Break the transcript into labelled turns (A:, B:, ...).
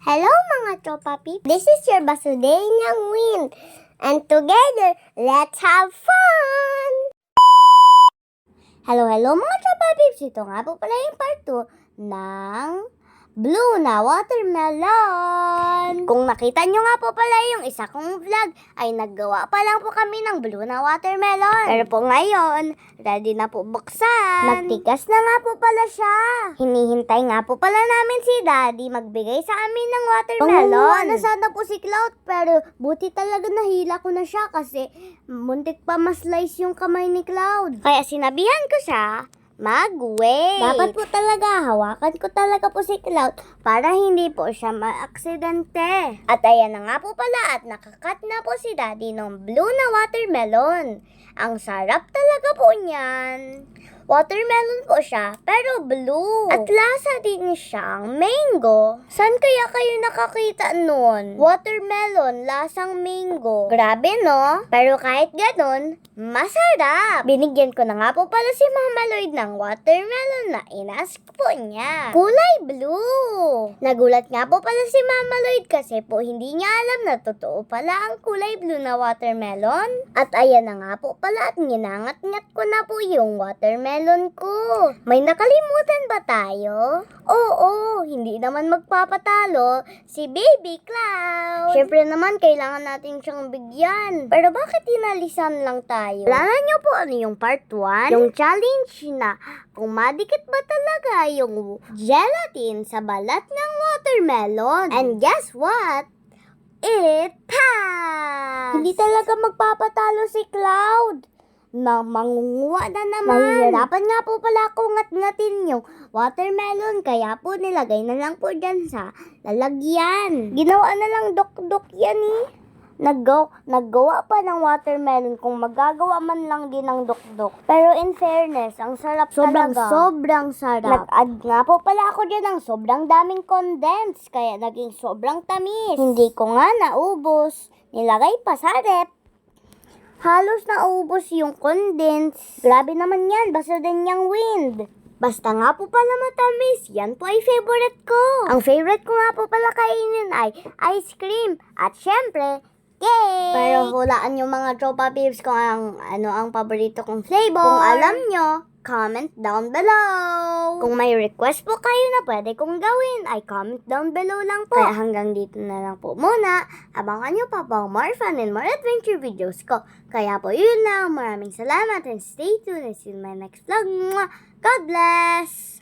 A: Hello mga tropa peeps! This is your Basudenyang Wind. And together, let's have fun! Hello mga tropa peeps! Ito nga po pala yung part 2 ng Blue na Watermelon. Kung nakita nyo nga po pala yung isa kong vlog, ay naggawa pa lang po kami ng Blue na Watermelon. Pero po ngayon, ready na po buksan. Nagtigas na nga po pala siya. Hinihintay nga po pala namin si Daddy magbigay sa amin ng watermelon. Panguha na sana po si Cloud, pero buti talaga nahila ko na siya kasi muntik pa ma-slice yung kamay ni Cloud. Kaya sinabihan ko siya, mag-wait. Dapat po talaga, hawakan ko talaga po si Cloud para hindi po siya ma-aksidente. At ayan na nga po pala at nakakat na po si Daddy ng blue na watermelon. Ang sarap talaga po niyan. Watermelon po siya, pero blue. At lasa din siyang mango. Saan kaya kayo nakakita nun? Watermelon, lasang mango. Grabe no? Pero kahit ganun, masarap. Binigyan ko na nga po pala si Mama Lloyd ng watermelon na inask po niya. Kulay blue. Nagulat nga po pala si Mama Lloyd kasi po hindi niya alam na totoo pala ang kulay blue na watermelon. At ayan na nga po pala at ninangat-ngat ko na po yung watermelon ko. May nakalimutan ba tayo? Oo, hindi naman magpapatalo si Baby Cloud. Siyempre naman, kailangan natin siyang bigyan. Pero bakit inalisan lang tayo? Alala niyo po ano yung part 1? Yung challenge na kung madikit ba talaga yung gelatin sa balat ng watermelon. And guess what? It passed! Hindi talaga magpapatalo si Cloud. Mangunguha na naman. Mahihirapan nga po pala akong ngat-ngatin yung watermelon. Kaya po nilagay na lang po dyan sa lalagyan. Ginawa na lang dok-dok yan eh. Naggawa pa ng watermelon kung magagawa man lang din ng dok-dok. Pero in fairness, ang sarap talaga. Sobrang sarap. Nag-add nga po pala ako dyan ng sobrang daming condensed. Kaya naging sobrang tamis. Hindi ko nga naubos. Nilagay pa sa rep. Halos naubos yung condense. Grabe naman yan, Basudenyang Wind. Basta nga po pala matamis, yan po ay favorite ko. Ang favorite ko nga po pala kainin ay ice cream. At syempre, cake. Pero hulaan nyo mga tropa peeps kung ano ang paborito kong flavor. Kung alam nyo, comment down below. Kung may request po kayo na pwede kong gawin, ay comment down below lang po. Kaya hanggang dito na lang po muna. Abangan nyo pa po more fun and more adventure videos ko. Kaya po yun lang. Maraming salamat and stay tuned and see you in my next vlog. God bless!